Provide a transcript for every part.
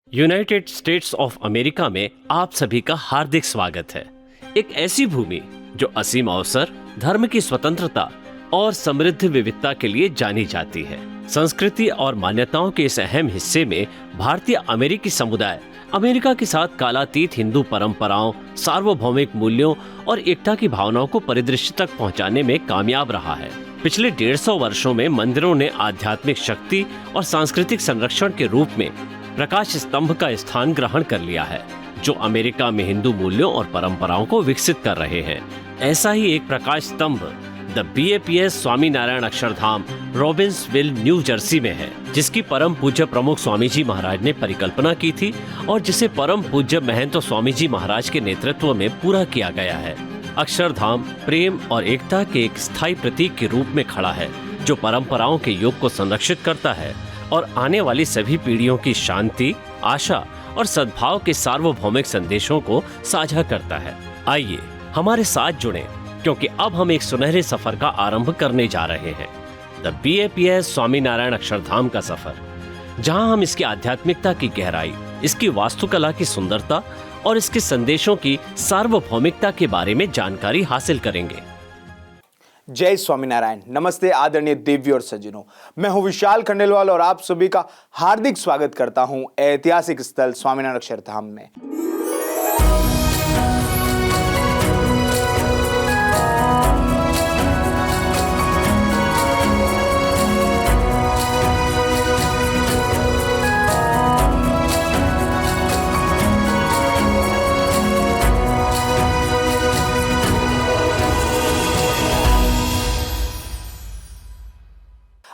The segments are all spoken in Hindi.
यूनाइटेड स्टेट्स ऑफ अमेरिका में आप सभी का हार्दिक स्वागत है। एक ऐसी भूमि जो असीम अवसर, धर्म की स्वतंत्रता और समृद्ध विविधता के लिए जानी जाती है। संस्कृति और मान्यताओं के इस अहम हिस्से में भारतीय अमेरिकी समुदाय अमेरिका के साथ कालातीत हिंदू परंपराओं, सार्वभौमिक मूल्यों और एकता की भावनाओं को परिदृश्य तक पहुंचाने में कामयाब रहा है। पिछले 150 वर्षों में मंदिरों ने आध्यात्मिक शक्ति और सांस्कृतिक संरक्षण के रूप में प्रकाश स्तंभ का स्थान ग्रहण कर लिया है, जो अमेरिका में हिंदू मूल्यों और परंपराओं को विकसित कर रहे हैं। ऐसा ही एक प्रकाश स्तंभ the BAPS Swaminarayan Akshardham Robbinsville, New Jersey में है, जिसकी परम पूज्य प्रमुख स्वामी जी महाराज ने परिकल्पना की थी और जिसे परम पूज्य महंत स्वामी जी महाराज के नेतृत्व में पूरा किया गया है। अक्षरधाम प्रेम और एकता के एक स्थायी प्रतीक के रूप में खड़ा है, जो परंपराओं के योग को संरक्षित करता है और आने वाली सभी पीढ़ियों की शांति, आशा और सद्भाव के सार्वभौमिक संदेशों को साझा करता है। आइए हमारे साथ जुड़ें, क्योंकि अब हम एक सुनहरे सफर का आरंभ करने जा रहे हैं, द BAPS स्वामीनारायण अक्षरधाम का सफर, जहां हम इसकी आध्यात्मिकता की गहराई, इसकी वास्तुकला की सुंदरता और इसके संदेशों की सार्वभौमिकता के बारे में जानकारी हासिल करेंगे। जय स्वामीनारायण। नमस्ते आदरणीय देवी और सज्जनों, मैं हूं विशाल खंडेलवाल और आप सभी का हार्दिक स्वागत करता हूं ऐतिहासिक स्थल स्वामीनारायण अक्षरधाम में।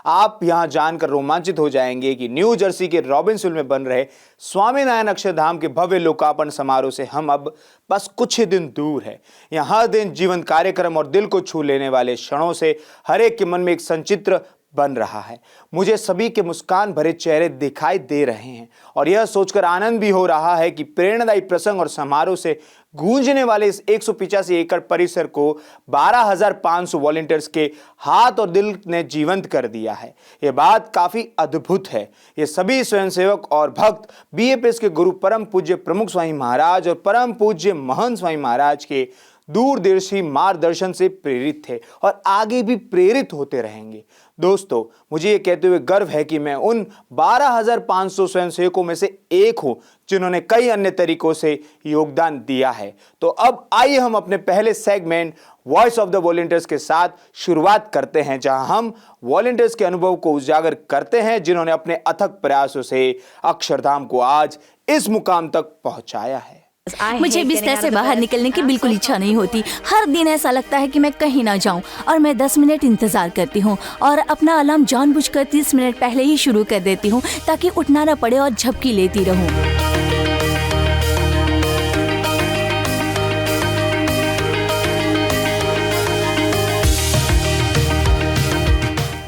आप यहां जानकर रोमांचित हो जाएंगे कि न्यू जर्सी के रॉबिन्सविल में बन रहे स्वामीनारायण अक्षरधाम के भव्य लोकार्पण समारोह से हम अब बस कुछ ही दिन दूर है। यहाँ हर दिन जीवंत कार्यक्रम और दिल को छू लेने वाले क्षणों से हर एक के मन में एक संचित्र बन रहा है। मुझे सभी के मुस्कान भरे चेहरे दिखाई दे रहे हैं और यह सोचकर आनंद भी हो रहा है कि प्रेरणादायी प्रसंग और समारोह से गूंजने वाले इस 185 एकड़ परिसर को 12,500 वॉलंटियर्स के हाथ और दिल ने जीवंत कर दिया है। यह बात काफी अद्भुत है। ये सभी स्वयंसेवक और भक्त BAPS के गुरु परम पूज्य प्रमुख स्वामी महाराज और परम पूज्य महंत स्वामी महाराज के दूरदर्शी मार्गदर्शन से प्रेरित थे और आगे भी प्रेरित होते रहेंगे। दोस्तों, मुझे ये कहते हुए गर्व है कि मैं उन 12,500 स्वयंसेवकों में से एक हूं, जिन्होंने कई अन्य तरीकों से योगदान दिया है। तो अब आइए हम अपने पहले segment voice of the volunteers के साथ शुरुआत करते हैं, जहां हम वॉलंटियर्स के अनुभव को उजागर करते हैं, जिन्होंने अपने अथक प्रयासों से अक्षरधाम को आज इस मुकाम तक पहुंचाया है। मुझे बिस्तर से बाहर निकलने की बिल्कुल इच्छा नहीं होती। हर दिन ऐसा लगता है कि मैं कहीं ना जाऊं और मैं 10 मिनट इंतजार करती हूं और अपना अलार्म जानबूझकर 30 मिनट पहले ही शुरू कर देती हूं, ताकि उठना ना पड़े और झपकी लेती रहूं।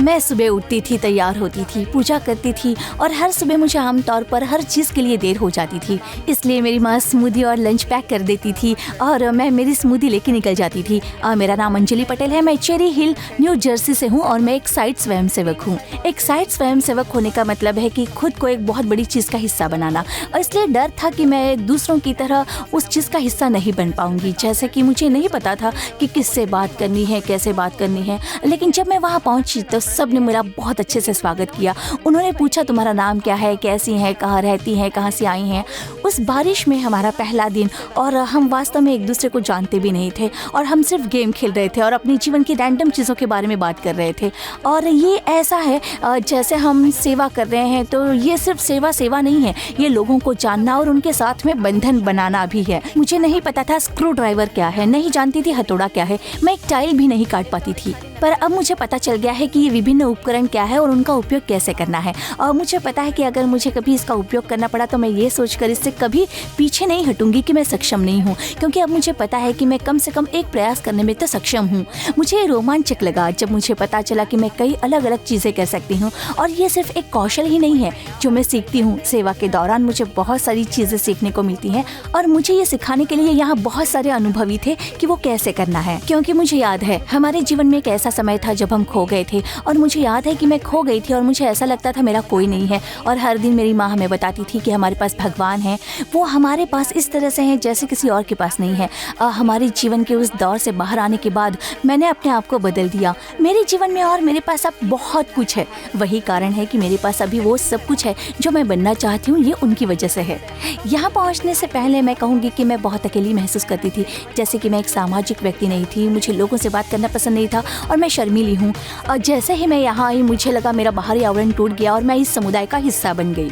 मैं सुबह उठती थी, तैयार होती थी, पूजा करती थी और हर सुबह मुझे आमतौर पर हर चीज़ के लिए देर हो जाती थी। इसलिए मेरी माँ स्मूदी और लंच पैक कर देती थी और मैं मेरी स्मूदी लेके निकल जाती थी। मेरा नाम अंजलि पटेल है, मैं चेरी हिल, न्यू जर्सी से हूँ और मैं एक साइट स्वयंसेवक हूँ। एक साइट स्वयंसेवक होने का मतलब है कि खुद को एक बहुत बड़ी चीज़ का हिस्सा बनाना, और इसलिए डर था कि मैं दूसरों की तरह उस चीज़ का हिस्सा नहीं बन पाऊंगी। जैसे कि मुझे नहीं पता था कि किससे बात करनी है, कैसे बात करनी है, लेकिन जब मैं वहाँ पहुँची तो सब ने मेरा बहुत अच्छे से स्वागत किया। उन्होंने पूछा, तुम्हारा नाम क्या है, कैसी हैं, कहाँ रहती हैं, कहाँ से आई हैं। उस बारिश में हमारा पहला दिन और हम वास्तव में एक दूसरे को जानते भी नहीं थे और हम सिर्फ गेम खेल रहे थे और अपने जीवन की रैंडम चीज़ों के बारे में बात कर रहे थे। और ये ऐसा है जैसे हम सेवा कर रहे हैं, तो ये सिर्फ सेवा नहीं है, ये लोगों को जानना और उनके साथ में बंधन बनाना भी है। मुझे नहीं पता था स्क्रू ड्राइवर क्या है, नहीं जानती थी हथौड़ा क्या है, मैं एक टाइल भी नहीं काट पाती थी, पर अब मुझे पता चल गया है कि ये विभिन्न उपकरण क्या है और उनका उपयोग कैसे करना है। और मुझे पता है कि अगर मुझे कभी इसका उपयोग करना पड़ा तो मैं ये सोचकर इससे कभी पीछे नहीं हटूंगी कि मैं सक्षम नहीं हूँ, क्योंकि अब मुझे पता है कि मैं कम से कम एक प्रयास करने में तो सक्षम हूँ। मुझे रोमांचक लगा जब मुझे पता चला कि मैं कई अलग अलग चीज़ें कर सकती हूँ और ये सिर्फ एक कौशल ही नहीं है जो मैं सीखती हूँ। सेवा के दौरान मुझे बहुत सारी चीज़ें सीखने को मिलती हैं और मुझे ये सिखाने के लिए यहाँ बहुत सारे अनुभवी थे कि वो कैसे करना है। क्योंकि मुझे याद है हमारे जीवन में एक ऐसा ऐसा समय था जब हम खो गए थे और मुझे याद है कि मैं खो गई थी और मुझे ऐसा लगता था मेरा कोई नहीं है। और हर दिन मेरी माँ हमें बताती थी कि हमारे पास भगवान है, वो हमारे पास इस तरह से हैं जैसे किसी और के पास नहीं है। हमारे जीवन के उस दौर से बाहर आने के बाद मैंने अपने आप को बदल दिया। मेरे जीवन में और मेरे पास अब बहुत कुछ है। वही कारण है कि मेरे पास अभी वो सब कुछ है जो मैं बनना चाहती हूँ, ये उनकी वजह से है। यहाँ पहुँचने से पहले मैं कहूँगी कि मैं बहुत अकेली महसूस करती थी, जैसे कि मैं एक सामाजिक व्यक्ति नहीं थी, मुझे लोगों से बात करना पसंद नहीं था और मैं शर्मीली हूँ। और जैसे ही मैं यहाँ आई मुझे लगा मेरा बाहरी आवरण टूट गया और मैं इस समुदाय का हिस्सा बन गई।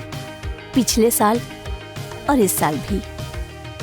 पिछले साल और इस साल भी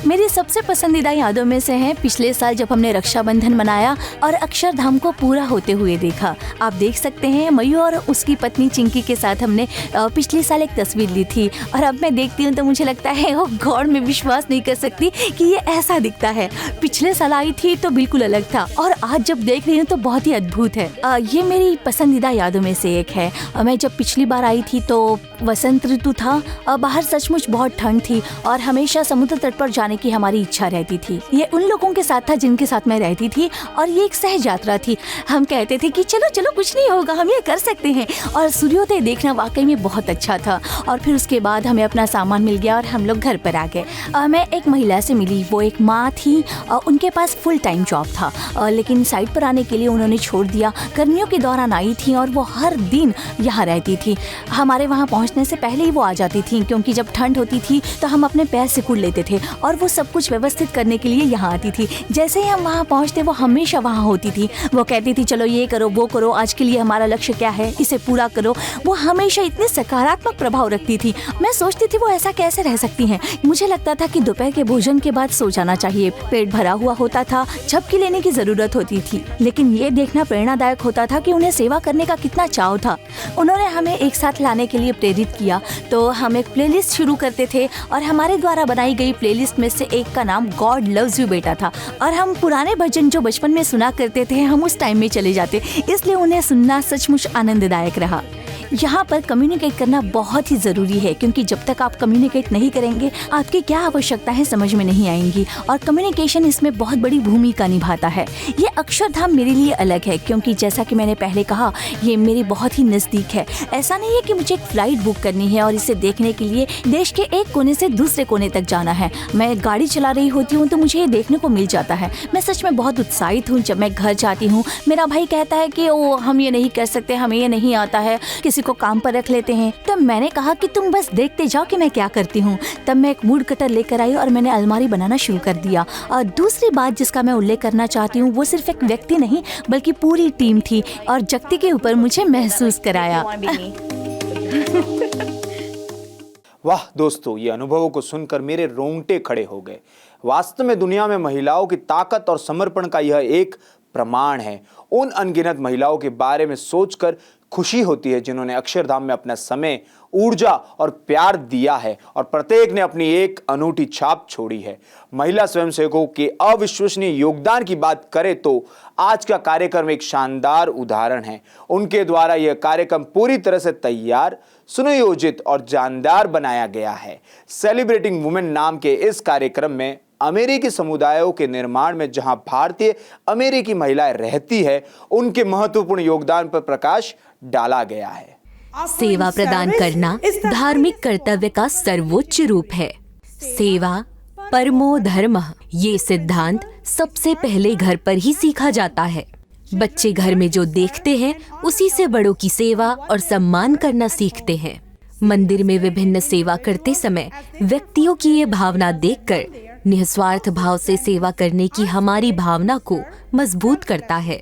मेरी सबसे पसंदीदा यादों में से है पिछले साल जब हमने रक्षाबंधन मनाया और अक्षरधाम को पूरा होते हुए देखा। आप देख सकते हैं मयू और उसकी पत्नी चिंकी के साथ हमने पिछले साल एक तस्वीर ली थी और अब मैं देखती हूँ तो मुझे लगता है ओ गॉड, मैं विश्वास नहीं कर सकती कि ये ऐसा दिखता है। पिछले साल आई थी तो बिल्कुल अलग था और आज जब देख रही हूँ तो बहुत ही अद्भुत है। ये मेरी पसंदीदा यादों में से एक है। मैं जब पिछली बार आई थी तो वसंत ऋतु था, बाहर सचमुच बहुत ठंड थी और हमेशा समुद्र तट पर जाने की हमारी इच्छा रहती थी। ये उन लोगों के साथ था जिनके साथ मैं रहती थी और ये एक सहज यात्रा थी। हम कहते थे कि चलो चलो कुछ नहीं होगा, हम ये कर सकते हैं। और सूर्योदय देखना वाकई में बहुत अच्छा था। और फिर उसके बाद हमें अपना सामान मिल गया और हम लोग घर पर आ गए। मैं एक महिला से मिली, वो एक माँ थी। उनके पास फुल टाइम जॉब था, लेकिन साइट पर आने के लिए उन्होंने छोड़ दिया। गर्मियों के दौरान आई थी और वो हर दिन यहाँ रहती थी। हमारे वहाँ पहुँचने से पहले ही वो आ जाती थी, क्योंकि जब ठंड होती थी तो हम अपने पैर सिकुड़ लेते थे और वो सब कुछ व्यवस्थित करने के लिए यहाँ आती थी। जैसे ही हम वहाँ पहुँचते वो हमेशा वहाँ होती थी। वो कहती थी चलो ये करो वो करो, आज के लिए हमारा लक्ष्य क्या है, इसे पूरा करो। वो हमेशा इतने सकारात्मक प्रभाव रखती थी। मैं सोचती थी वो ऐसा कैसे रह सकती हैं। मुझे लगता था कि दोपहर के भोजन के बाद सो जाना चाहिए, पेट भरा हुआ होता था, झपकी लेने की जरूरत होती थी। लेकिन ये देखना प्रेरणादायक होता था कि उन्हें सेवा करने का कितना चाव था। उन्होंने हमें एक साथ लाने के लिए प्रेरित किया। तो हम एक प्लेलिस्ट शुरू करते थे और हमारे द्वारा बनाई गई प्लेलिस्ट में से एक का नाम गॉड लव्स यू बेटा था। और हम पुराने भजन जो बचपन में सुना करते थे हम उस टाइम में चले जाते, इसलिए उन्हें सुनना सचमुच आनंददायक रहा। यहाँ पर कम्युनिकेट करना बहुत ही ज़रूरी है, क्योंकि जब तक आप कम्युनिकेट नहीं करेंगे आपकी क्या आवश्यकता है समझ में नहीं आएंगी। और कम्युनिकेशन इसमें बहुत बड़ी भूमिका निभाता है। ये अक्षरधाम मेरे लिए अलग है, क्योंकि जैसा कि मैंने पहले कहा ये मेरे बहुत ही नज़दीक है। ऐसा नहीं है कि मुझे एक फ़्लाइट बुक करनी है और इसे देखने के लिए देश के एक कोने से दूसरे कोने तक जाना है। मैं गाड़ी चला रही होती हूँ तो मुझे ये देखने को मिल जाता है। मैं सच में बहुत उत्साहित हूँ जब मैं घर जाती हूँ। मेरा भाई कहता है कि ओ हम ये नहीं कर सकते, हमें ये नहीं आता है, किसी को काम पर रख लेते हैं। तब मैंने कहा कि तुम बस देखते जाओ कि मैं क्या करती हूँ। तब मैं एक वुड कटर लेकर आई और मैंने अलमारी बनाना शुरू कर दिया। और दूसरी बात जिसका मैं उल्लेख करना चाहती हूँ वो सिर्फ एक व्यक्ति नहीं बल्कि पूरी टीम थी और जगती के ऊपर मुझे महसूस कराया। वाह दोस्तों, ये अनुभवों को सुनकर मेरे रोंगटे खड़े हो गए। वास्तव में दुनिया में महिलाओं की ताकत और समर्पण का यह एक प्रमाण है। उन अनगिनत महिलाओं के बारे में सोचकर खुशी होती है जिन्होंने अक्षरधाम में अपना समय, ऊर्जा और प्यार दिया है और प्रत्येक ने अपनी एक अनूठी छाप छोड़ी है। महिला स्वयंसेवकों के अविश्वसनीय योगदान की बात करें तो आज का कार्यक्रम एक शानदार उदाहरण है। उनके द्वारा यह कार्यक्रम पूरी तरह से तैयार, सुनियोजित और जानदार बनाया गया है। सेलिब्रेटिंग वुमेन नाम के इस कार्यक्रम में अमेरिकी समुदायों के निर्माण में जहां भारतीय अमेरिकी महिलाएं रहती है उनके महत्वपूर्ण योगदान पर प्रकाश डाला गया है। सेवा प्रदान करना धार्मिक कर्तव्य का सर्वोच्च रूप है। सेवा परमो धर्मः, ये सिद्धांत सबसे पहले घर पर ही सीखा जाता है। बच्चे घर में जो देखते हैं उसी से बड़ों की सेवा और सम्मान करना सीखते हैं। मंदिर में विभिन्न सेवा करते समय व्यक्तियों की ये भावना देखकर निस्वार्थ भाव से सेवा करने की हमारी भावना को मजबूत करता है।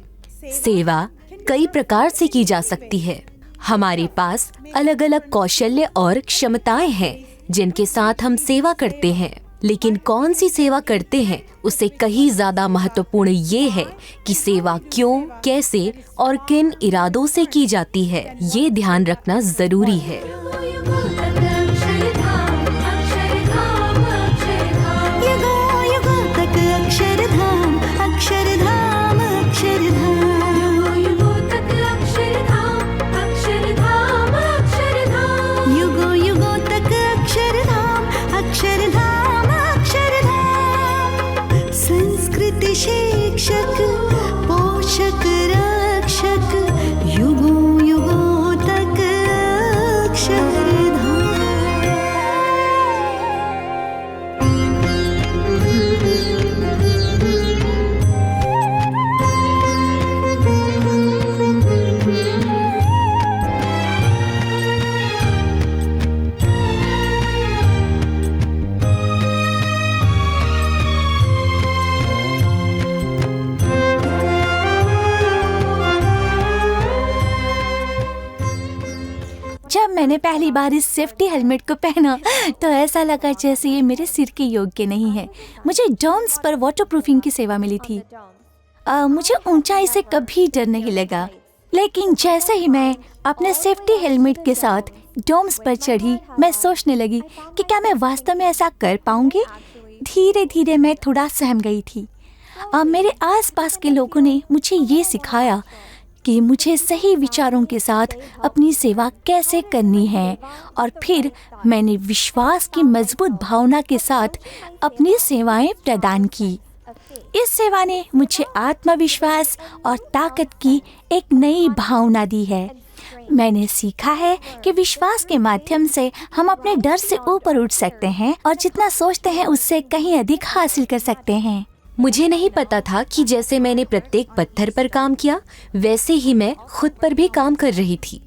सेवा कई प्रकार से की जा सकती है। हमारे पास अलग अलग कौशल्य और क्षमताएं हैं जिनके साथ हम सेवा करते हैं, लेकिन कौन सी सेवा करते हैं उससे कहीं ज्यादा महत्वपूर्ण ये है कि सेवा क्यों, कैसे और किन इरादों से की जाती है, ये ध्यान रखना जरूरी है। शिक्षक पोषक रक्षक मैंने पहली बार इस सेफ्टी हेलमेट को पहना तो ऐसा लगा जैसे ये मेरे सिर के योग्य नहीं है। मुझे डोम्स पर वाटरप्रूफिंग की सेवा मिली थी। मुझे ऊंचाई से कभी डर नहीं लगा, लेकिन जैसे ही मैं अपने सेफ्टी हेलमेट के साथ डोम्स पर चढ़ी, मैं सोचने लगी कि क्या मैं वास्तव में ऐसा कर पाऊंगी। धीरे धीरे मैं थोड़ा सहम गई थी। मेरे आसपास के लोगों ने मुझे ये सिखाया कि मुझे सही विचारों के साथ अपनी सेवा कैसे करनी है, और फिर मैंने विश्वास की मजबूत भावना के साथ अपनी सेवाएं प्रदान की। इस सेवा ने मुझे आत्मविश्वास और ताकत की एक नई भावना दी है। मैंने सीखा है कि विश्वास के माध्यम से हम अपने डर से ऊपर उठ सकते हैं और जितना सोचते हैं उससे कहीं अधिक हासिल कर सकते हैं। मुझे नहीं पता था कि जैसे मैंने प्रत्येक पत्थर पर काम किया, वैसे ही मैं खुद पर भी काम कर रही थी।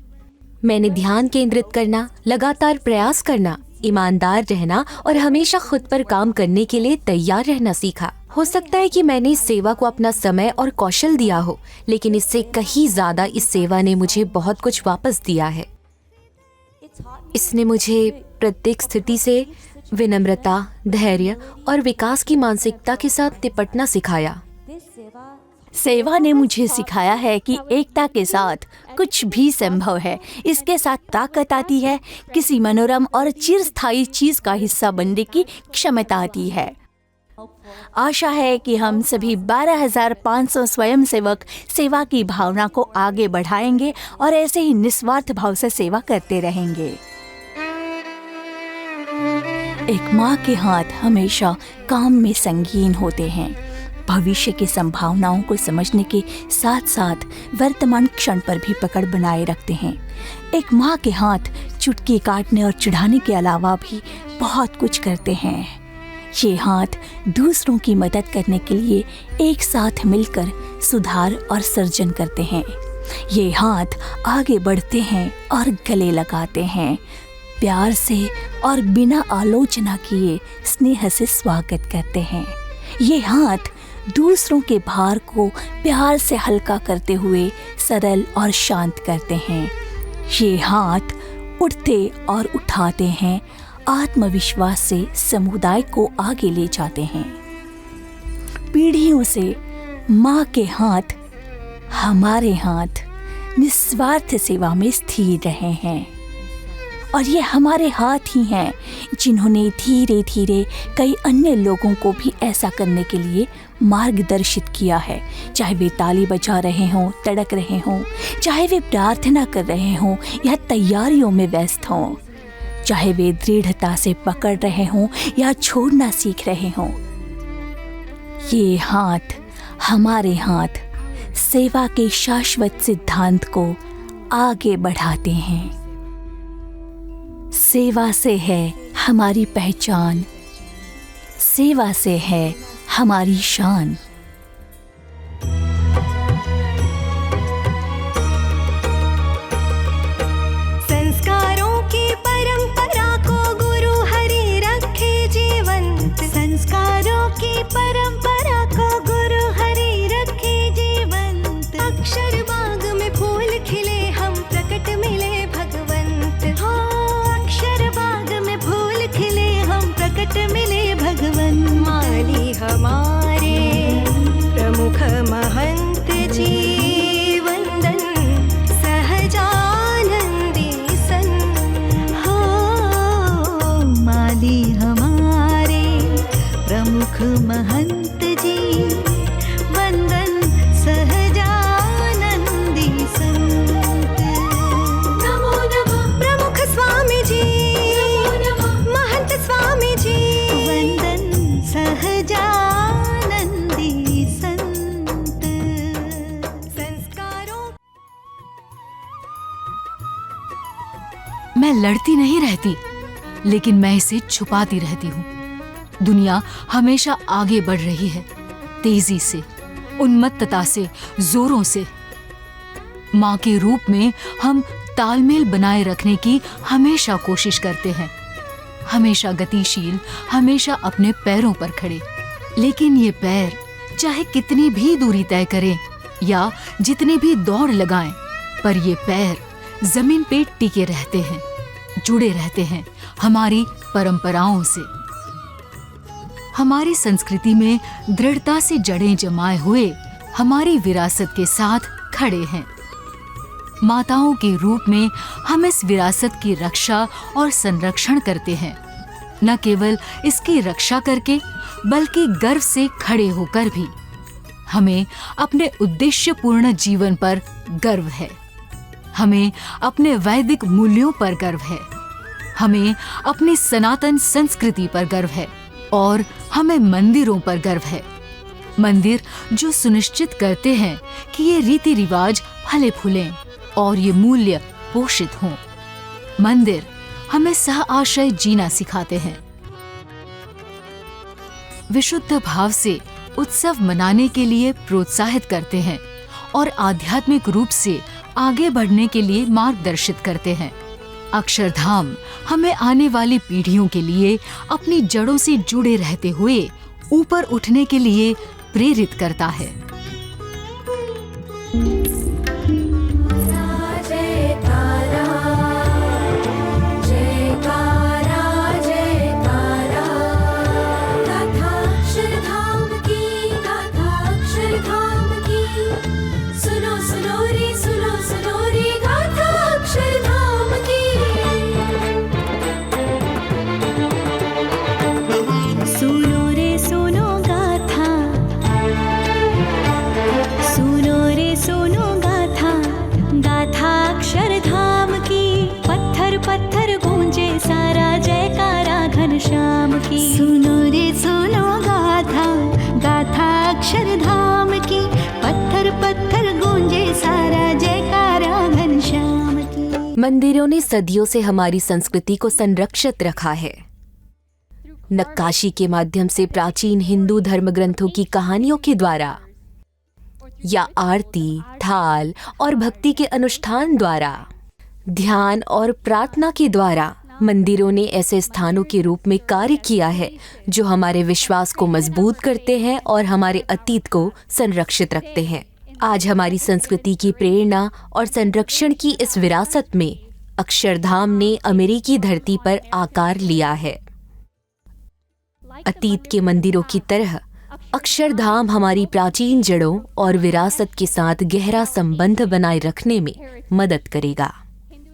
मैंने ध्यान केंद्रित करना, लगातार प्रयास करना, ईमानदार रहना और हमेशा खुद पर काम करने के लिए तैयार रहना सीखा। हो सकता है कि मैंने इस सेवा को अपना समय और कौशल दिया हो, लेकिन इससे कहीं ज्यादा इस सेवा ने मुझे बहुत कुछ वापस दिया है। इसने मुझे प्रत्येक स्थिति से विनम्रता, धैर्य और विकास की मानसिकता के साथ निपटना सिखाया। सेवा ने मुझे सिखाया है कि एकता के साथ कुछ भी संभव है। इसके साथ ताकत आती है, किसी मनोरम और चिरस्थायी चीज का हिस्सा बनने की क्षमता आती है। आशा है कि हम सभी 12,500 स्वयंसेवक सेवा की भावना को आगे बढ़ाएंगे और ऐसे ही निस्वार्थ भाव से सेवा करते रहेंगे। एक माँ के हाथ हमेशा काम में संगीन होते हैं। भविष्य की संभावनाओं को समझने के साथ साथ वर्तमान क्षण पर भी पकड़ बनाए रखते हैं। एक माँ के हाथ चुटकी काटने और चिढ़ाने के अलावा भी बहुत कुछ करते हैं। ये हाथ दूसरों की मदद करने के लिए एक साथ मिलकर सुधार और सर्जन करते हैं। ये हाथ आगे बढ़ते हैं और गले लगाते हैं, प्यार से और बिना आलोचना किए स्नेह से स्वागत करते हैं। ये हाथ दूसरों के भार को प्यार से हल्का करते हुए सरल और शांत करते हैं। ये हाथ उठते और उठाते हैं, आत्मविश्वास से समुदाय को आगे ले जाते हैं। पीढ़ियों से माँ के हाथ, हमारे हाथ निस्वार्थ सेवा में स्थिर रहे हैं, और ये हमारे हाथ ही हैं जिन्होंने धीरे धीरे कई अन्य लोगों को भी ऐसा करने के लिए मार्गदर्शित किया है। चाहे वे ताली बजा रहे हों, तड़क रहे हों, चाहे वे प्रार्थना कर रहे हों या तैयारियों में व्यस्त हों, चाहे वे दृढ़ता से पकड़ रहे हों या छोड़ना सीख रहे हों। ये हाथ, हमारे हाथ, सेवा के शाश्वत सिद्धांत को आगे बढ़ाते हैं। सेवा से है हमारी पहचान, सेवा से है हमारी शान। संस्कारों की परंपरा को गुरु हरि रखे जीवंत। संस्कारों की परंपरा को गुरु हरि रखे जीवंत। अक्षर बाग में फूल खिले, हम प्रकट मिले भगवंत। हो अक्षर बाग में फूल खिले, हम प्रकट मिले भगवंत। माली हमारे प्रमुख महंत जी, वंदन सहजानंदी सन। हो माली हमारे प्रमुख महंत जी, वंदन सहजानंदी संत। नमो नमः प्रमुख स्वामी जी, महंत स्वामी जी, वंदन सहजानंदी संत। संस्कारों मैं लड़ती नहीं रहती, लेकिन मैं इसे छुपाती रहती हूँ। दुनिया हमेशा आगे बढ़ रही है, तेजी से, उन्मत्तता से, जोरों से। माँ के रूप में हम तालमेल बनाए रखने की हमेशा कोशिश करते हैं, हमेशा गतिशील, हमेशा अपने पैरों पर खड़े। लेकिन ये पैर चाहे कितनी भी दूरी तय करें या जितनी भी दौड़ लगाएं, पर ये पैर जमीन पे टिके रहते हैं। जुड़े रहते हैं हमारी परंपराओं से। हमारी संस्कृति में दृढ़ता से जड़ें जमाए हुए हमारी विरासत के साथ खड़े हैं। माताओं के रूप में हम इस विरासत की रक्षा और संरक्षण करते हैं। न केवल इसकी रक्षा करके बल्कि गर्व से खड़े होकर भी। हमें अपने उद्देश्यपूर्ण जीवन पर गर्व है। हमें अपने वैदिक मूल्यों पर गर्व है। हमें अपनी सनातन संस्कृति पर गर्व है और हमें मंदिरों पर गर्व है। मंदिर जो सुनिश्चित करते हैं कि ये रीति रिवाज फले फूलें और ये मूल्य पोषित हों। मंदिर हमें सह आश्रय जीना सिखाते हैं। विशुद्ध भाव से उत्सव मनाने के लिए प्रोत्साहित करते हैं और आध्यात्मिक रूप से आगे बढ़ने के लिए मार्गदर्शित करते हैं। अक्षरधाम हमें आने वाली पीढ़ियों के लिए अपनी जड़ों से जुड़े रहते हुए ऊपर उठने के लिए प्रेरित करता है। श्याम की सुनो रे सुनो गाथा, गाथा अक्षरधाम की। पत्थर पत्थर गूंजे सारा जयकारा घनश्याम की। मंदिरों ने सदियों से हमारी संस्कृति को संरक्षित रखा है। नक्काशी के माध्यम से प्राचीन हिंदू धर्म ग्रंथों की कहानियों के द्वारा या आरती, थाल और भक्ति के अनुष्ठान द्वारा, ध्यान और प्रार्थना के द्वारा मंदिरों ने ऐसे स्थानों के रूप में कार्य किया है जो हमारे विश्वास को मजबूत करते हैं और हमारे अतीत को संरक्षित रखते हैं। आज हमारी संस्कृति की प्रेरणा और संरक्षण की इस विरासत में अक्षरधाम ने अमेरिकी धरती पर आकार लिया है। अतीत के मंदिरों की तरह अक्षरधाम हमारी प्राचीन जड़ों और विरासत के साथ गहरा संबंध बनाए रखने में मदद करेगा।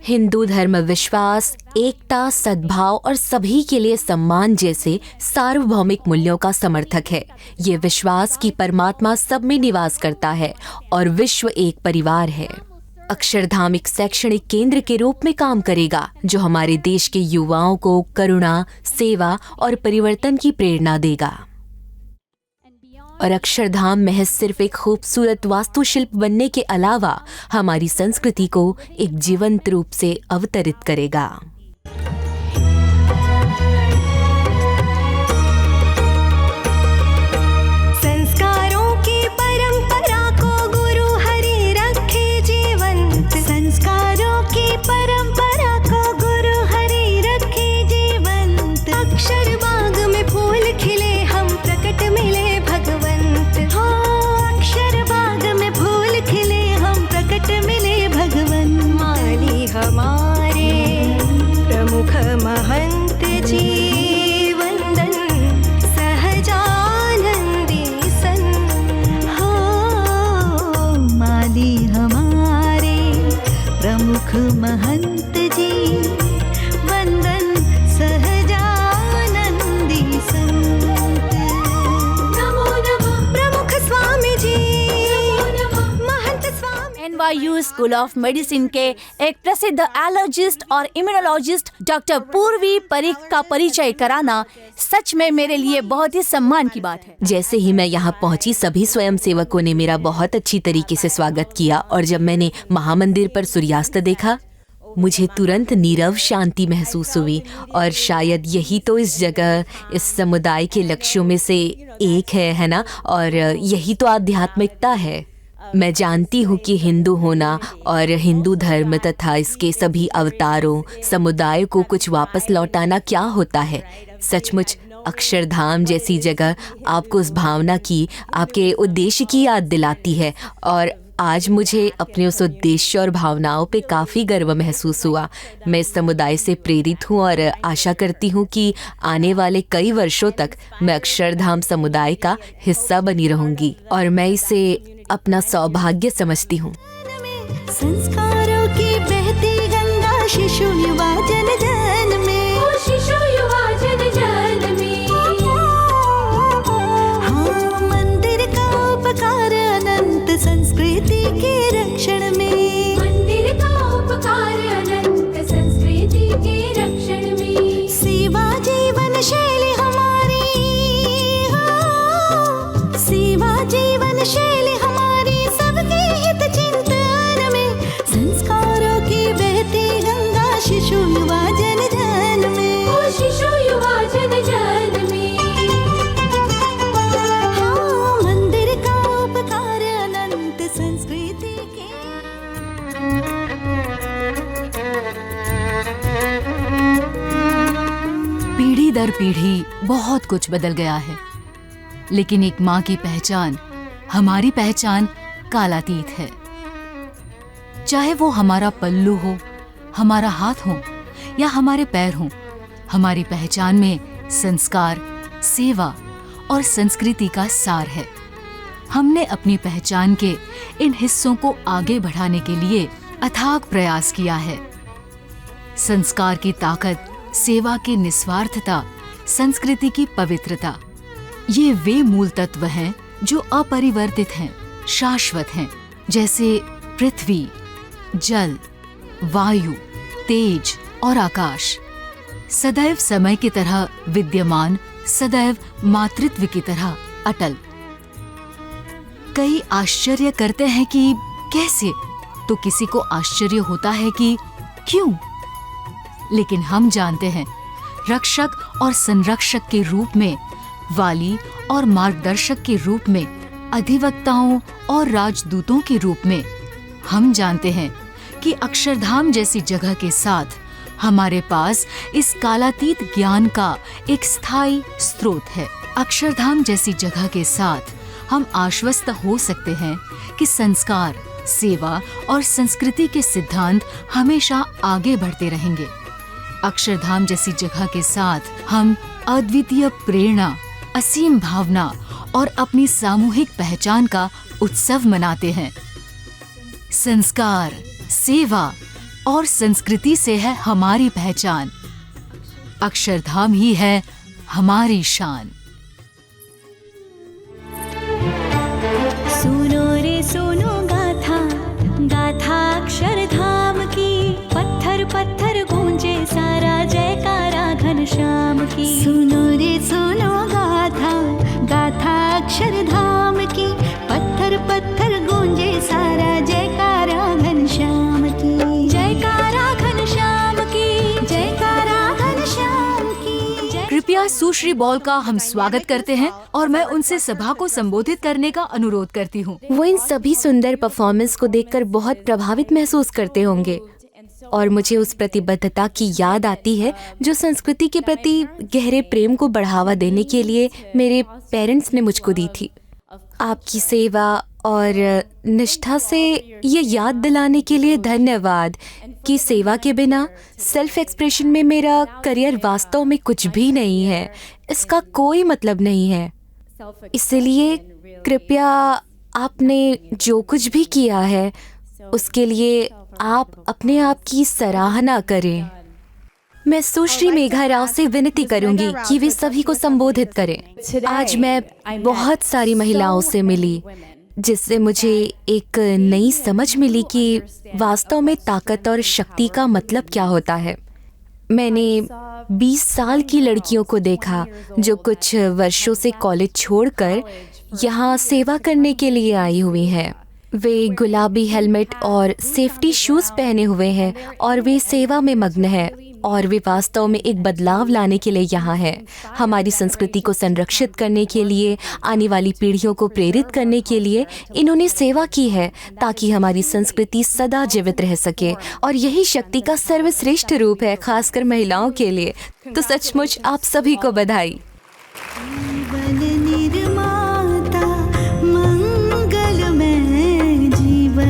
हिंदू धर्म विश्वास, एकता, सद्भाव और सभी के लिए सम्मान जैसे सार्वभौमिक मूल्यों का समर्थक है। ये विश्वास कि परमात्मा सब में निवास करता है और विश्व एक परिवार है। अक्षरधाम एक शैक्षणिक केंद्र के रूप में काम करेगा जो हमारे देश के युवाओं को करुणा, सेवा और परिवर्तन की प्रेरणा देगा। और अक्षरधाम महज सिर्फ एक खूबसूरत वास्तुशिल्प बनने के अलावा हमारी संस्कृति को एक जीवंत रूप से अवतरित करेगा। संस्कारों की परंपरा को गुरु हरि रखे जीवंत। संस्कारों की परंपरा को गुरु हरि रखे जीवंत। अक्षर बाग में फूल खिले हम प्रकट मिले भगवंत। हो अक्षर बाग में फूल खिले हम प्रकट मिले भगवंत। माली हमारे प्रमुख महंत जी वंदन सहजानंदी सन। हो माली हमारे प्रमुख महंत जी वंदन सहजानंदी संत। नमो नमः प्रमुख स्वामी जी, महंत स्वामी। NYU स्कूल ऑफ मेडिसिन के एक प्रसिद्ध एलर्जिस्ट और इम्यूनोलॉजिस्ट डॉक्टर पूर्वी परीख का परिचय कराना सच में मेरे लिए बहुत ही सम्मान की बात है। जैसे ही मैं यहाँ पहुँची सभी स्वयंसेवकों ने मेरा बहुत अच्छी तरीके से स्वागत किया और जब मैंने महामंदिर पर सूर्यास्त देखा मुझे तुरंत नीरव शांति महसूस हुई। और शायद यही तो इस जगह, इस समुदाय के लक्ष्यों में से एक है ना? और यही तो आध्यात्मिकता है। मैं जानती हूँ कि हिंदू होना और हिंदू धर्म तथा इसके सभी अवतारों, समुदाय को कुछ वापस लौटाना क्या होता है। सचमुच अक्षरधाम जैसी जगह आपको उस भावना की, आपके उद्देश्य की याद दिलाती है और आज मुझे अपने उस उद्देश्य और भावनाओं पे काफ़ी गर्व महसूस हुआ। मैं इस समुदाय से प्रेरित हूँ और आशा करती हूँ कि आने वाले कई वर्षों तक मैं अक्षरधाम समुदाय का हिस्सा बनी रहूँगी और मैं इसे अपना सौभाग्य समझती हूँ। संस्कारों की बहती गंगा, शिशु युवा जन जन में, शिशु युवा जन जन में। हाँ, मंदिर का उपकार अनंत संस्कृति के रक्षण में, मंदिर का उपकार अनंत संस्कृति के रक्षण में। सेवा जीवन शैली हमारी, हाँ, सेवा जीवन शैली हमारी, सबके हित चिंतन में। संस्कारों की बहती गंगा, शिशु युवा जन जन में, शिशु युवा जन जन में। हाँ, मंदिर का उपकार अनंत संस्कृति के। पीढ़ी दर पीढ़ी बहुत कुछ बदल गया है, लेकिन एक माँ की पहचान, हमारी पहचान कालातीत है। चाहे वो हमारा पल्लू हो, हमारा हाथ हो या हमारे पैर हो, हमारी पहचान में संस्कार, सेवा और संस्कृति का सार है। हमने अपनी पहचान के इन हिस्सों को आगे बढ़ाने के लिए अथाक प्रयास किया है। संस्कार की ताकत, सेवा की निस्वार्थता, संस्कृति की पवित्रता, ये वे मूल तत्व हैं जो अपरिवर्तित हैं, शाश्वत हैं, जैसे पृथ्वी, जल, वायु, तेज और आकाश। सदैव समय की तरह विद्यमान, सदैव मातृत्व की तरह अटल। कई आश्चर्य करते हैं कि कैसे, तो किसी को आश्चर्य होता है कि क्यों, लेकिन हम जानते हैं रक्षक और संरक्षक के रूप में, वाली और मार्गदर्शक के रूप में, अधिवक्ताओं और राजदूतों के रूप में, हम जानते हैं कि अक्षरधाम जैसी जगह के साथ हमारे पास इस कालातीत ज्ञान का एक स्थायी स्रोत है। अक्षरधाम जैसी जगह के साथ हम आश्वस्त हो सकते हैं कि संस्कार, सेवा और संस्कृति के सिद्धांत हमेशा आगे बढ़ते रहेंगे। अक्षरधाम जैसी जगह के साथ हम अद्वितीय प्रेरणा, असीम भावना और अपनी सामूहिक पहचान का उत्सव मनाते हैं। संस्कार, सेवा और संस्कृति से है हमारी पहचान। अक्षरधाम ही है हमारी शान। सुनो रे सुनो गाथा, गाथा अक्षरधाम की। पत्थर पत्थर गूंजे सारा जयकारा घनश्याम की। सुनो रे सुनो गाथा, गाथा अक्षरधाम की। पत्थर पत्थर गूंजे सारा जयकारा घनश्याम की। जयकारा घनश्याम की, जयकारा घनश्याम की। कृपया सुश्री बॉल का हम स्वागत करते हैं और मैं उनसे सभा को संबोधित करने का अनुरोध करती हूँ। वो इन सभी सुंदर परफॉर्मेंस को देखकर बहुत प्रभावित महसूस करते होंगे और मुझे उस प्रतिबद्धता की याद आती है जो संस्कृति के प्रति गहरे प्रेम को बढ़ावा देने के लिए मेरे पेरेंट्स ने मुझको दी थी। आपकी सेवा और निष्ठा से ये याद दिलाने के लिए धन्यवाद कि सेवा के बिना सेल्फ एक्सप्रेशन में मेरा करियर वास्तव में कुछ भी नहीं है, इसका कोई मतलब नहीं है। इसलिए कृपया आपने जो कुछ भी किया है उसके लिए आप अपने आप की सराहना करें। मैं सुश्री मेघा राव से विनती करूंगी कि वे सभी को संबोधित करें। आज मैं बहुत सारी महिलाओं से मिली जिससे मुझे एक नई समझ मिली कि वास्तव में ताकत और शक्ति का मतलब क्या होता है। मैंने 20 साल की लड़कियों को देखा जो कुछ वर्षों से कॉलेज छोड़कर यहाँ सेवा करने के लिए आई हुई हैं। वे गुलाबी हेलमेट और सेफ्टी शूज पहने हुए हैं और वे सेवा में मग्न हैं और वे वास्तव में एक बदलाव लाने के लिए यहाँ हैं। हमारी संस्कृति को संरक्षित करने के लिए, आने वाली पीढ़ियों को प्रेरित करने के लिए इन्होंने सेवा की है ताकि हमारी संस्कृति सदा जीवित रह सके और यही शक्ति का सर्वश्रेष्ठ रूप है, खासकर महिलाओं के लिए। तो सचमुच आप सभी को बधाई। जीवन निर्माता, मंगलमय जीवन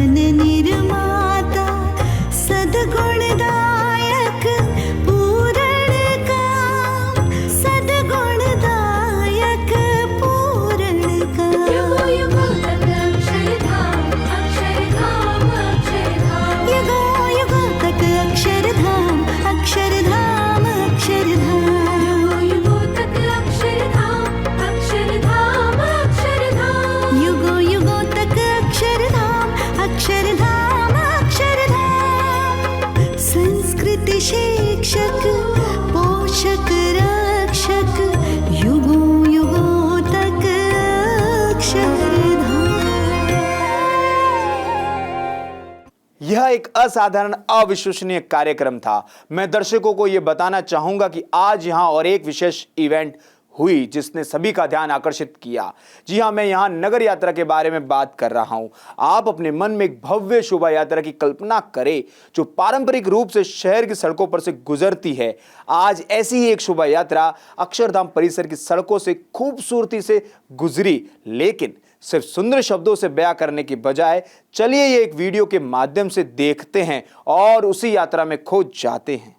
एक असाधारण अविश्वसनीय कार्यक्रम था। मैं दर्शकों को यह बताना चाहूंगा कि आज यहां और एक विशेष इवेंट हुई जिसने सभी का ध्यान आकर्षित किया। जी हां, मैं यहां नगर यात्रा के बारे में बात कर रहा हूं। आप अपने मन में एक भव्य शोभा यात्रा की कल्पना करें जो पारंपरिक रूप से शहर की सड़कों पर से गुजरती है। आज ऐसी ही एक शोभा यात्रा अक्षरधाम परिसर की सड़कों से खूबसूरती से गुजरी, लेकिन सिर्फ सुंदर शब्दों से बयां करने की बजाय चलिए ये एक वीडियो के माध्यम से देखते हैं और उसी यात्रा में खो जाते हैं।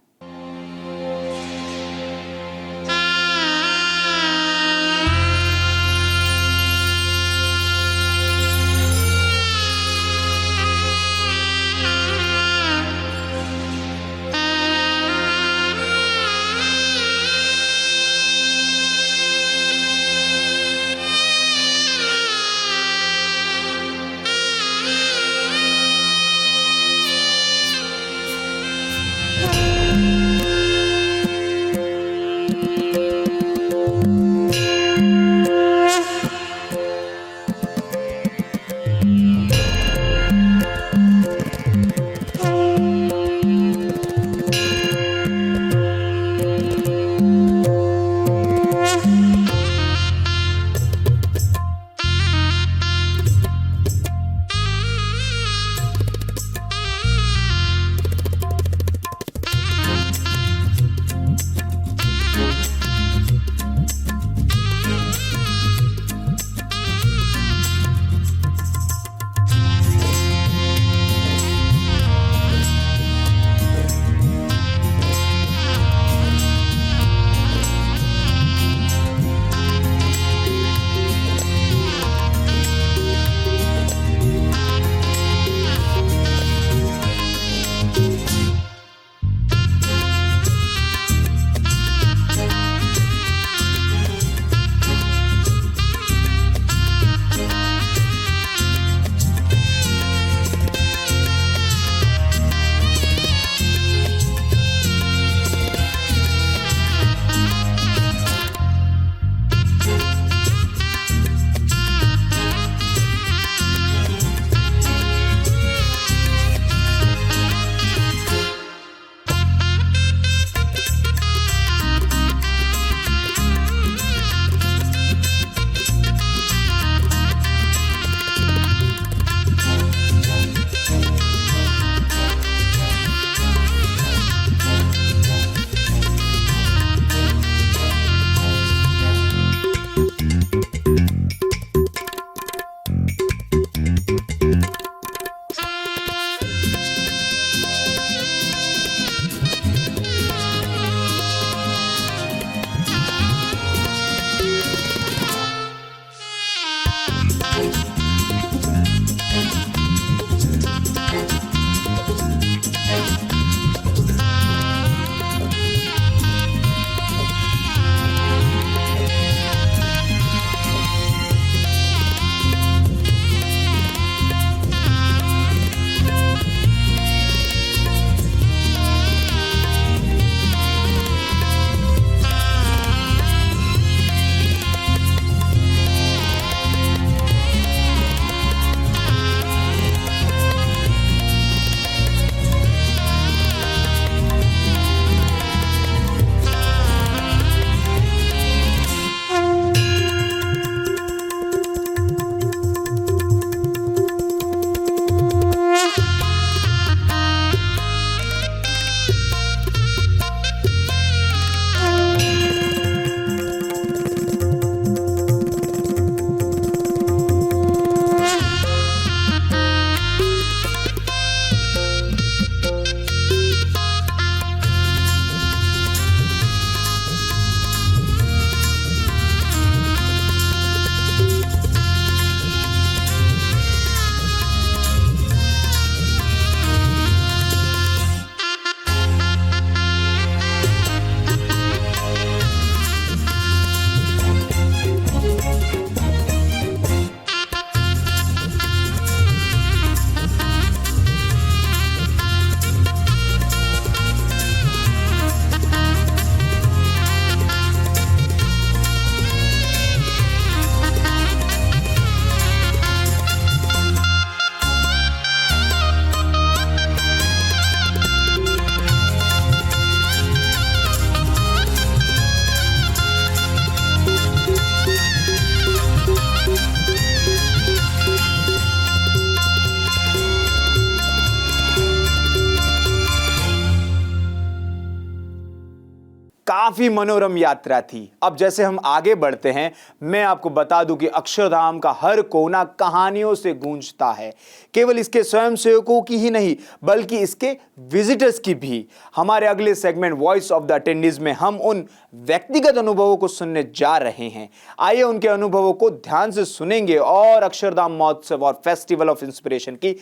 काफी मनोरम यात्रा थी। अब जैसे हम आगे बढ़ते हैं, मैं आपको बता दूं कि अक्षरधाम का हर कोना कहानियों से गूंजता है। केवल इसके स्वयंसेवकों की ही नहीं, बल्कि इसके विजिटर्स की भी। हमारे अगले segment voice of the attendees में हम उन व्यक्तिगत अनुभवों को सुनने जा रहे हैं। आइए उनके अनुभवों को ध्यान से सुनेंगे और अक्षरधाम महोत्सव और फेस्टिवल ऑफ इंस्पिरेशन की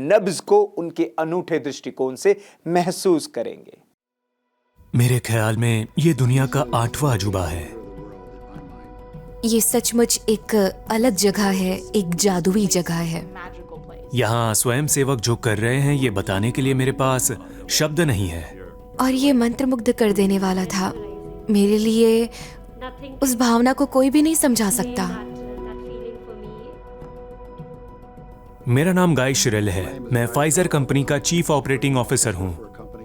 नब्ज को उनके अनूठे दृष्टिकोण से महसूस करेंगे। मेरे ख्याल में ये दुनिया का 8वां अजूबा है। ये सचमुच एक अलग जगह है, एक जादुई जगह है। यहाँ स्वयं सेवक जो कर रहे हैं ये बताने के लिए मेरे पास शब्द नहीं है। और ये मंत्रमुग्ध कर देने वाला था। मेरे लिए उस भावना को कोई भी नहीं समझा सकता। मेरा नाम गाय शिरेल है। मैं फाइजर कंपनी का चीफ ऑपरेटिंग ऑफिसर हूँ।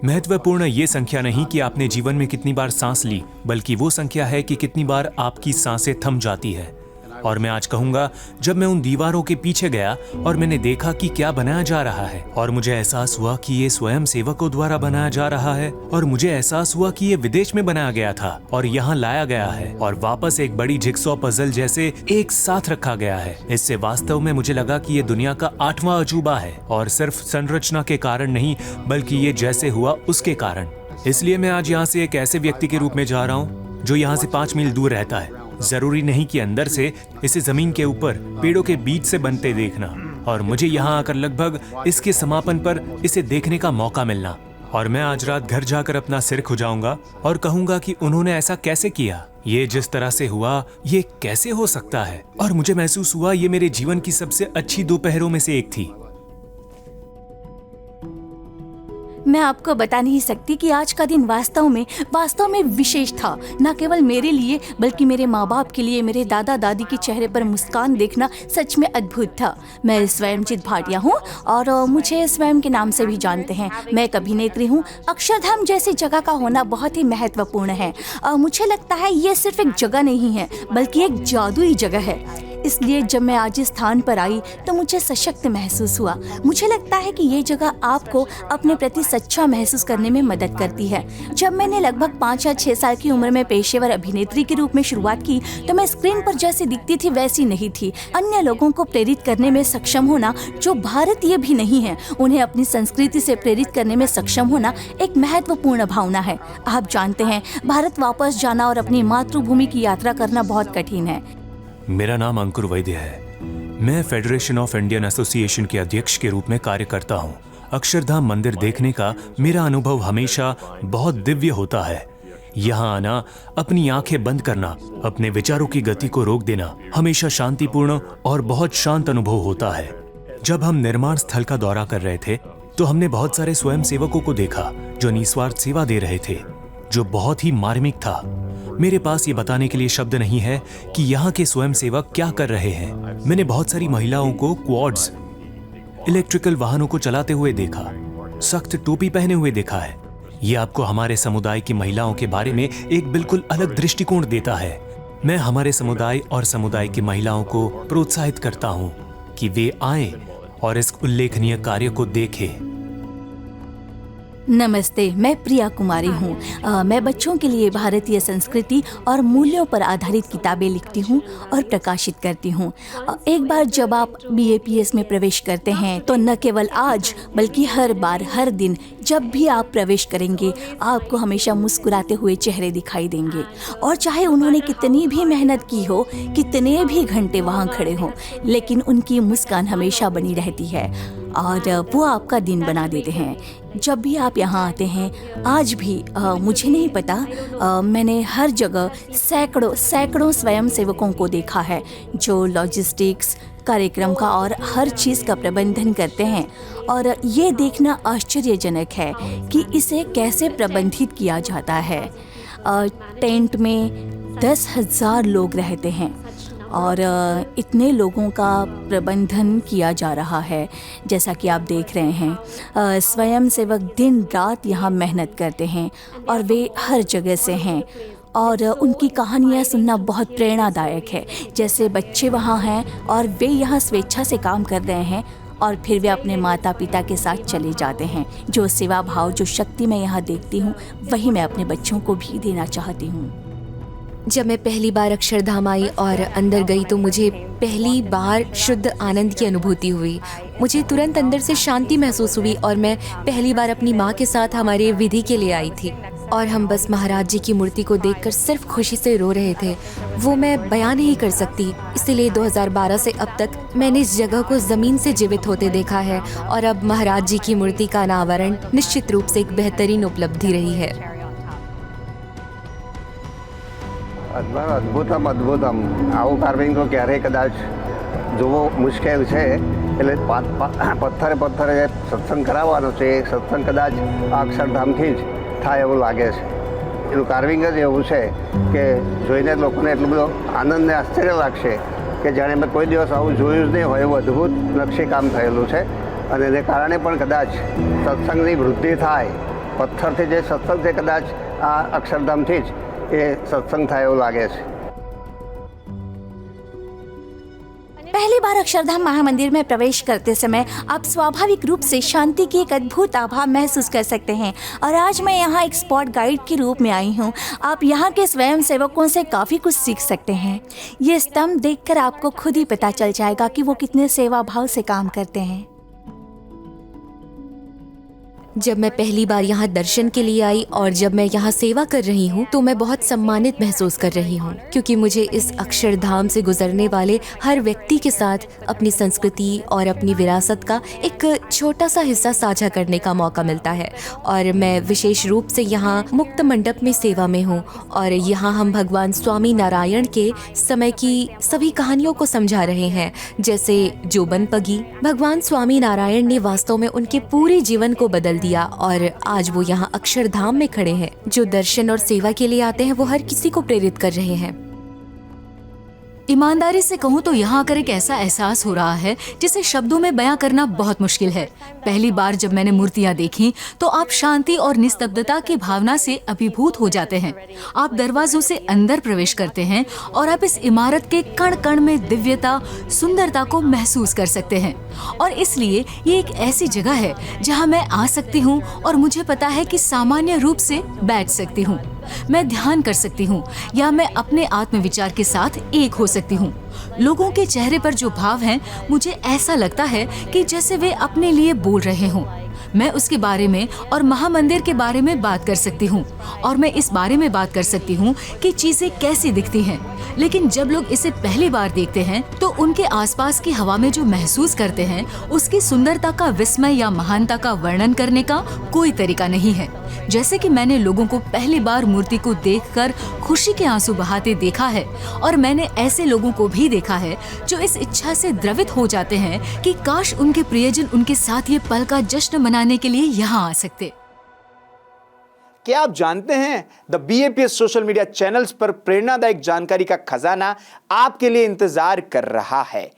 महत्वपूर्ण ये संख्या नहीं कि आपने जीवन में कितनी बार सांस ली, बल्कि वो संख्या है कि कितनी बार आपकी सांसें थम जाती है। और मैं आज कहूंगा, जब मैं उन दीवारों के पीछे गया और मैंने देखा कि क्या बनाया जा रहा है, और मुझे एहसास हुआ कि ये स्वयं सेवकों द्वारा बनाया जा रहा है, और मुझे एहसास हुआ कि ये विदेश में बनाया गया था और यहाँ लाया गया है और वापस एक बड़ी जिगसॉ पजल जैसे एक साथ रखा गया है। इससे वास्तव में मुझे लगा कि ये दुनिया का 8वां अजूबा है, और सिर्फ संरचना के कारण नहीं, बल्कि ये जैसे हुआ उसके कारण। इसलिए मैं आज यहाँ से एक ऐसे व्यक्ति के रूप में जा रहा हूँ जो यहाँ से 5 मील दूर रहता है। जरूरी नहीं कि अंदर से, इसे जमीन के ऊपर पेड़ों के बीच से बनते देखना, और मुझे यहाँ आकर लगभग इसके समापन पर इसे देखने का मौका मिलना। और मैं आज रात घर जाकर अपना सिर खुजाऊंगा और कहूंगा कि उन्होंने ऐसा कैसे किया, ये जिस तरह से हुआ ये कैसे हो सकता है। और मुझे महसूस हुआ ये मेरे जीवन की सबसे अच्छी दोपहरों में से एक थी। मैं आपको बता नहीं सकती कि आज का दिन वास्तव में विशेष था। न केवल मेरे लिए, बल्कि मेरे माँ बाप के लिए। मेरे दादा दादी के चेहरे पर मुस्कान देखना सच में अद्भुत था। मैं स्वयंजीत भाटिया हूँ और मुझे स्वयं के नाम से भी जानते हैं। मैं एक अभिनेत्री हूँ। अक्षरधाम जैसी जगह का होना बहुत ही महत्वपूर्ण है। मुझे लगता है ये सिर्फ एक जगह नहीं है, बल्कि एक जादुई जगह है। इसलिए जब मैं आज इस स्थान पर आई तो मुझे सशक्त महसूस हुआ। मुझे लगता है कि ये जगह आपको अपने प्रति सच्चा महसूस करने में मदद करती है। जब मैंने लगभग 5 या 6 साल की उम्र में पेशेवर अभिनेत्री के रूप में शुरुआत की तो मैं स्क्रीन पर जैसी दिखती थी वैसी नहीं थी। अन्य लोगों को प्रेरित करने में सक्षम होना, जो भारतीय भी नहीं है, उन्हें अपनी संस्कृति से प्रेरित करने में सक्षम होना एक महत्वपूर्ण भावना है। आप जानते हैं, भारत वापस जाना और अपनी मातृभूमि की यात्रा करना बहुत कठिन है। मेरा नाम अंकुर वैद्य है। मैं फेडरेशन ऑफ इंडियन एसोसिएशन के अध्यक्ष के रूप में कार्य करता हूँ। अक्षरधाम मंदिर देखने का मेरा अनुभव हमेशा बहुत दिव्य होता है। यहाँ आना, अपनी आंखें बंद करना, अपने विचारों की गति को रोक देना हमेशा शांतिपूर्ण और बहुत शांत अनुभव होता है। जब हम निर्माण स्थल का दौरा कर रहे थे तो हमने बहुत सारे स्वयं सेवकों को देखा जो निस्वार्थ सेवा दे रहे थे, जो बहुत ही मार्मिक था। मेरे पास ये बताने के लिए शब्द नहीं है कि यहाँ के स्वयं सेवक क्या कर रहे हैं। मैंने बहुत सारी महिलाओं को क्वाड्स, इलेक्ट्रिकल वाहनों को चलाते हुए देखा, सख्त टोपी पहने हुए देखा है। ये आपको हमारे समुदाय की महिलाओं के बारे में एक बिल्कुल अलग दृष्टिकोण देता है। मैं हमारे समुदाय और समुदाय की महिलाओं को प्रोत्साहित करता हूँ कि वे आएं और इस उल्लेखनीय कार्य को देखें। नमस्ते, मैं प्रिया कुमारी हूँ। मैं बच्चों के लिए भारतीय संस्कृति और मूल्यों पर आधारित किताबें लिखती हूँ और प्रकाशित करती हूँ। एक बार जब आप BAPS में प्रवेश करते हैं तो न केवल आज, बल्कि हर बार, हर दिन जब भी आप प्रवेश करेंगे, आपको हमेशा मुस्कुराते हुए चेहरे दिखाई देंगे। और चाहे उन्होंने कितनी भी मेहनत की हो, कितने भी घंटे वहाँ खड़े हों, लेकिन उनकी मुस्कान हमेशा बनी रहती है और वो आपका दिन बना देते हैं। जब भी आप यहाँ आते हैं, आज भी मुझे नहीं पता, मैंने हर जगह सैकड़ों स्वयं सेवकों को देखा है जो लॉजिस्टिक्स, कार्यक्रम का और हर चीज़ का प्रबंधन करते हैं। और ये देखना आश्चर्यजनक है कि इसे कैसे प्रबंधित किया जाता है। टेंट में 10,000 लोग रहते हैं और इतने लोगों का प्रबंधन किया जा रहा है। जैसा कि आप देख रहे हैं, स्वयं सेवक दिन रात यहाँ मेहनत करते हैं और वे हर जगह से हैं और उनकी कहानियाँ सुनना बहुत प्रेरणादायक है। जैसे बच्चे वहाँ हैं और वे यहाँ स्वेच्छा से काम कर रहे हैं और फिर वे अपने माता पिता के साथ चले जाते हैं। जो सेवा भाव, जो शक्ति मैं यहाँ देखती हूँ, वही मैं अपने बच्चों को भी देना चाहती हूँ। जब मैं पहली बार अक्षरधाम आई और अंदर गई तो मुझे पहली बार शुद्ध आनंद की अनुभूति हुई। मुझे तुरंत अंदर से शांति महसूस हुई और मैं पहली बार अपनी माँ के साथ हमारे विधि के लिए आई थी और हम बस महाराज जी की मूर्ति को देखकर सिर्फ खुशी से रो रहे थे। वो मैं बयान नहीं कर सकती। इसीलिए 2012 से अब तक मैंने इस जगह को जमीन से जीवित होते देखा है और अब महाराज जी की मूर्ति का अनावरण निश्चित रूप से एक बेहतरीन उपलब्धि रही है। અદ્ભુતમ અદ્ભુતમ આવું કાર્વિંગ તો ક્યારેય કદાચ જોવો મુશ્કેલ છે. એટલે પથ્થરે પથ્થરે સત્સંગ કરાવવાનો છે એ સત્સંગ કદાચ આ અક્ષરધામથી જ થાય એવું લાગે છે. એનું કાર્વિંગ જ એવું છે કે જોઈને લોકોને એટલું બધો આનંદ ને આશ્ચર્ય લાગશે કે જાણે મેં કોઈ દિવસ આવું જોયું જ નહીં હોય એવું અદ્ભુત નકશીકામ થયેલું છે અને એને કારણે પણ કદાચ સત્સંગની વૃદ્ધિ થાય. પથ્થરથી જે સત્સંગ છે કદાચ આ અક્ષરધામથી જ એ સત્સંગ થાય એવું લાગે છે. पहली बार अक्षरधाम महामंदिर में प्रवेश करते समय आप स्वाभाविक रूप से शांति की एक अद्भुत आभा महसूस कर सकते हैं और आज मैं यहाँ एक स्पॉट गाइड के रूप में आई हूँ। आप यहाँ के स्वयं सेवकों से काफ़ी कुछ सीख सकते हैं। ये स्तंभ देखकर आपको खुद ही पता चल जाएगा कि वो कितने सेवा भाव से काम करते हैं। जब मैं पहली बार यहाँ दर्शन के लिए आई और जब मैं यहाँ सेवा कर रही हूँ तो मैं बहुत सम्मानित महसूस कर रही हूँ क्योंकि मुझे इस अक्षरधाम से गुजरने वाले हर व्यक्ति के साथ अपनी संस्कृति और अपनी विरासत का एक छोटा सा हिस्सा साझा करने का मौका मिलता है। और मैं विशेष रूप से यहाँ मुक्त मंडप में सेवा में हूँ और यहाँ हम भगवान स्वामी नारायण के समय की सभी कहानियों को समझा रहे हैं, जैसे जोबन पगी। भगवान स्वामी नारायण ने वास्तव में उनके पूरे जीवन को बदल दिया और आज वो यहाँ अक्षरधाम में खड़े हैं। जो दर्शन और सेवा के लिए आते हैं वो हर किसी को प्रेरित कर रहे हैं। ईमानदारी से कहूँ तो यहाँ आकर एक ऐसा एहसास हो रहा है जिसे शब्दों में बयां करना बहुत मुश्किल है। पहली बार जब मैंने मूर्तियाँ देखी तो आप शांति और निस्तब्धता की भावना से अभिभूत हो जाते हैं। आप दरवाजों से अंदर प्रवेश करते हैं और आप इस इमारत के कण कण में दिव्यता, सुंदरता को महसूस कर सकते हैं और इसलिए ये एक ऐसी जगह है जहाँ मैं आ सकती हूँ और मुझे पता है कि सामान्य रूप से बैठ सकती हूँ, मैं ध्यान कर सकती हूँ या मैं अपने आत्मविचार के साथ एक हो सकती हूँ। लोगों के चेहरे पर जो भाव हैं, मुझे ऐसा लगता है कि जैसे वे अपने लिए बोल रहे हों। मैं उसके बारे में और महामंदिर के बारे में बात कर सकती हूँ और मैं इस बारे में बात कर सकती हूँ कि चीजें कैसी दिखती हैं। लेकिन जब लोग इसे पहली बार देखते हैं तो उनके आसपास की हवा में जो महसूस करते हैं उसकी सुंदरता का विस्मय या महानता का वर्णन करने का कोई तरीका नहीं है। जैसे कि मैंने लोगों को पहली बार मूर्ति को देखकर खुशी के आंसू बहाते देखा है और मैंने ऐसे लोगों को भी देखा है जो इस इच्छा से द्रवित हो जाते हैं कि काश उनके प्रियजन उनके साथ ये पल का जश्न मनाने के लिए यहाँ आ सकते। क्या आप जानते हैं the BAPS social media channels पर प्रेरणादायक जानकारी का खजाना आपके लिए इंतजार कर रहा है।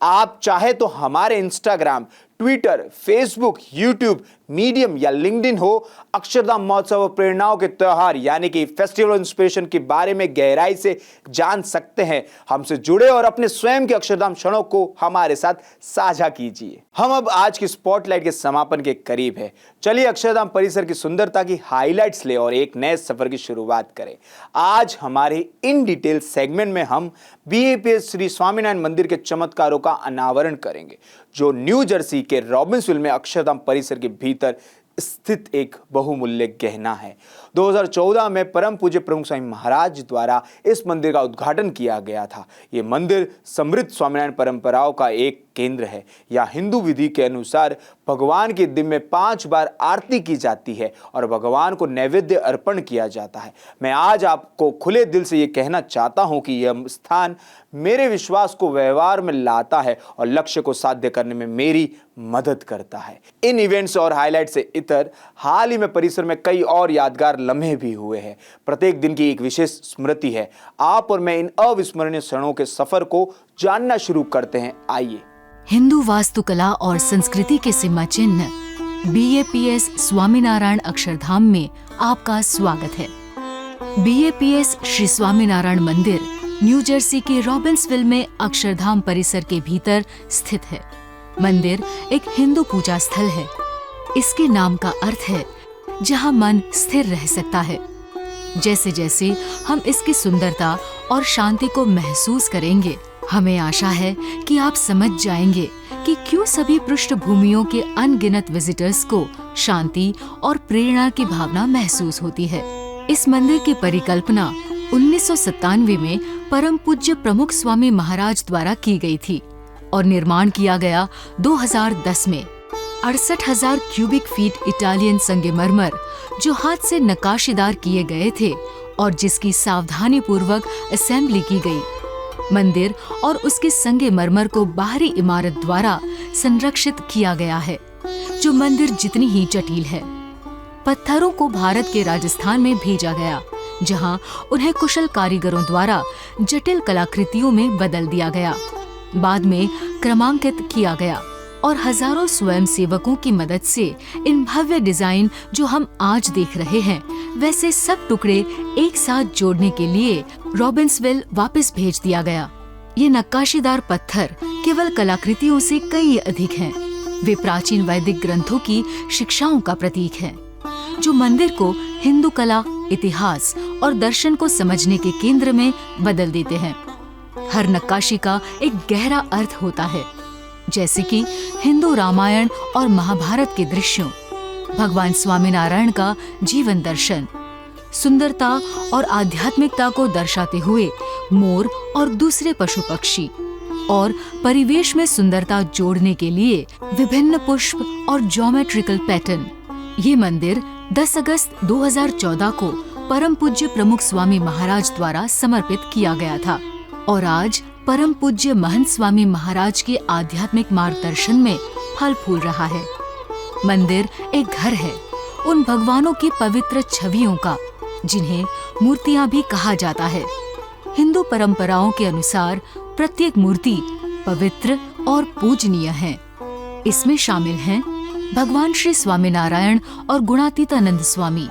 आप चाहे तो हमारे Instagram, Twitter, Facebook, YouTube, medium या लिंक्डइन हो, अक्षरधाम महोत्सव और प्रेरणाओं के त्योहार यानी कि फेस्टिवल ऑफ इंस्पिरेशन के बारे में गहराई से जान सकते हैं। हमसे जुड़े और अपने स्वयं के अक्षरधाम क्षणों को हमारे साथ साझा कीजिए। हम अब आज की स्पॉटलाइट के समापन के करीब है। चलिए अक्षरधाम परिसर की सुंदरता की हाईलाइट्स ले और एक नए सफर की शुरुआत करें। आज हमारे इन डिटेल सेगमेंट में हम BAPS श्री स्वामीनारायण मंदिर के चमत्कारों का अनावरण करेंगे, जो न्यू जर्सी के रॉबिन्सविल में अक्षरधाम परिसर के भीतर स्थित एक बहुमूल्य गहना है। 2014 में परम पूज्य प्रमुख स्वामी महाराज द्वारा इस मंदिर का उद्घाटन किया गया था। ये मंदिर समृद्ध स्वामीनारायण परंपराओं का एक केंद्र है। यहाँ हिंदू विधि के अनुसार भगवान के दिन में 5 बार आरती की जाती है और भगवान को नैवेद्य अर्पण किया जाता है। मैं आज आपको खुले दिल से ये कहना चाहता हूँ कि यह स्थान मेरे विश्वास को व्यवहार में लाता है और लक्ष्य को साध्य करने में मेरी मदद करता है। इन इवेंट्स और हाईलाइट से इतर हाल ही में परिसर में कई और यादगार लम्हे भी हुए हैं। प्रत्येक दिन की एक विशेष स्मृति है। आप और मैं इन अविस्मरणीय क्षणों के सफर को जानना शुरू करते हैं। आइए। हिंदू वास्तुकला और संस्कृति के सिमा चिन्ह BAPS स्वामीनारायण अक्षरधाम में आपका स्वागत है। BAPS श्री स्वामीनारायण मंदिर न्यू जर्सी के रॉबिन्सविल में अक्षरधाम परिसर के भीतर स्थित है। मंदिर एक हिंदू पूजा स्थल है। इसके नाम का अर्थ है जहाँ मन स्थिर रह सकता है। जैसे जैसे हम इसकी सुंदरता और शांति को महसूस करेंगे, हमें आशा है कि आप समझ जाएंगे कि क्यों सभी पृष्ठभूमियों के अनगिनत विजिटर्स को शांति और प्रेरणा की भावना महसूस होती है। इस मंदिर की परिकल्पना 1997 में परम पूज्य प्रमुख स्वामी महाराज द्वारा की गई थी और निर्माण किया गया 2010 में। 68,000 क्यूबिक फीट इटालियन संगमरमर जो हाथ से नक्काशीदार किए गए थे और जिसकी सावधानी पूर्वक असेंबली की गई। मंदिर और उसके संगमरमर को बाहरी इमारत द्वारा संरक्षित किया गया है, जो मंदिर जितनी ही जटिल है। पत्थरों को भारत के राजस्थान में भेजा गया, जहां उन्हें कुशल कारीगरों द्वारा जटिल कलाकृतियों में बदल दिया गया। बाद में क्रमांकित किया गया और हजारों स्वयंसेवकों की मदद से इन भव्य डिजाइन जो हम आज देख रहे हैं, वैसे सब टुकड़े एक साथ जोड़ने के लिए रॉबिन्सविल वापस भेज दिया गया। ये नक्काशीदार पत्थर केवल कलाकृतियों से कई अधिक हैं। वे प्राचीन वैदिक ग्रंथों की शिक्षाओं का प्रतीक हैं, जो मंदिर को हिंदू कला, इतिहास और दर्शन को समझने के केंद्र में बदल देते हैं। हर नक्काशी का एक गहरा अर्थ होता है, जैसे कि हिंदू रामायण और महाभारत के दृश्यों, भगवान स्वामीनारायण का जीवन दर्शन, सुंदरता और आध्यात्मिकता को दर्शाते हुए मोर और दूसरे पशु पक्षी, और परिवेश में सुंदरता जोड़ने के लिए विभिन्न पुष्प और ज्योमेट्रिकल पैटर्न। ये मंदिर 10 अगस्त 2014 को परम पूज्य प्रमुख स्वामी महाराज द्वारा समर्पित किया गया था और आज परम पूज्य महंत स्वामी महाराज के आध्यात्मिक मार्गदर्शन में फल फूल रहा है। मंदिर एक घर है उन भगवानों की पवित्र छवियों का, जिन्हें मूर्तियां भी कहा जाता है। हिंदू परंपराओं के अनुसार प्रत्येक मूर्ति पवित्र और पूजनीय है। इसमें शामिल हैं भगवान श्री स्वामीनारायण और गुणातीतानंद स्वामी,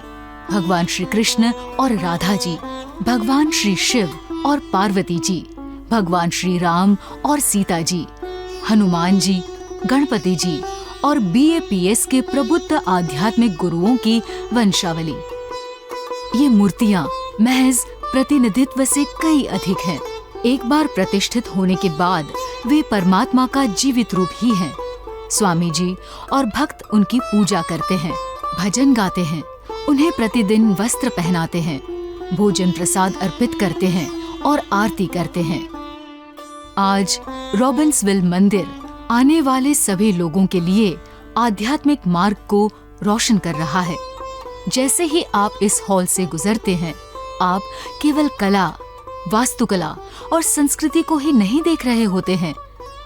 भगवान श्री कृष्ण और राधा जी, भगवान श्री शिव और पार्वती जी, भगवान श्री राम और सीता जी, हनुमान जी, गणपति जी और BAPS के प्रबुद्ध आध्यात्मिक गुरुओं की वंशावली। ये मूर्तियां महज प्रतिनिधित्व से कई अधिक हैं। एक बार प्रतिष्ठित होने के बाद वे परमात्मा का जीवित रूप ही हैं। स्वामी जी और भक्त उनकी पूजा करते हैं, भजन गाते हैं, उन्हें प्रतिदिन वस्त्र पहनाते हैं, भोजन प्रसाद अर्पित करते हैं और आरती करते हैं। आज रॉबिन्सविल मंदिर आने वाले सभी लोगों के लिए आध्यात्मिक मार्ग को रोशन कर रहा है। जैसे ही आप इस हॉल से गुजरते हैं, आप केवल कला, वास्तुकला और संस्कृति को ही नहीं देख रहे होते हैं,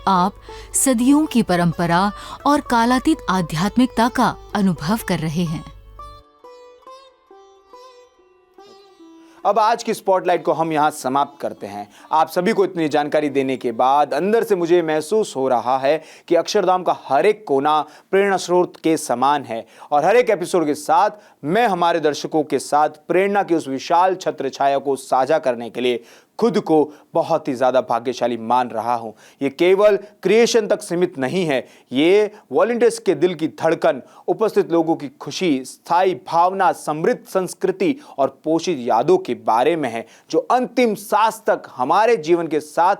आप सदियों की परंपरा और कालातीत आध्यात्मिकता का अनुभव कर रहे हैं। अब आज की स्पॉटलाइट को हम यहाँ समाप्त करते हैं। आप सभी को इतनी जानकारी देने के बाद अंदर से मुझे महसूस हो रहा है कि अक्षरधाम का हर एक कोना प्रेरणा स्रोत के समान है और हर एक एपिसोड के साथ मैं हमारे दर्शकों के साथ प्रेरणा की उस विशाल छत्र छाया को साझा करने के लिए खुद को बहुत ही ज़्यादा भाग्यशाली मान रहा हूँ। ये केवल क्रिएशन तक सीमित नहीं है, ये वॉलंटियर्स के दिल की धड़कन, उपस्थित लोगों की खुशी, स्थायी भावना, समृद्ध संस्कृति और पोषित यादों के बारे में है, जो अंतिम सांस तक हमारे जीवन के साथ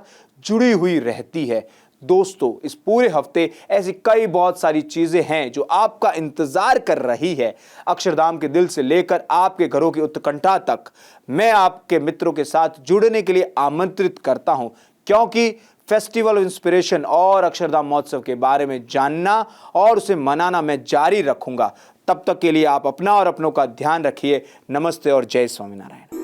जुड़ी हुई रहती है। दोस्तों, इस पूरे हफ्ते ऐसी कई बहुत सारी चीजें हैं जो आपका इंतजार कर रही है। अक्षरधाम के दिल से लेकर आपके घरों की उत्कंठा तक मैं आपके मित्रों के साथ जुड़ने के लिए आमंत्रित करता हूं, क्योंकि फेस्टिवल ऑफ इंस्पिरेशन और अक्षरधाम महोत्सव के बारे में जानना और उसे मनाना मैं जारी रखूंगा। तब तक के लिए आप अपना और अपनों का ध्यान रखिए। नमस्ते और जय स्वामीनारायण।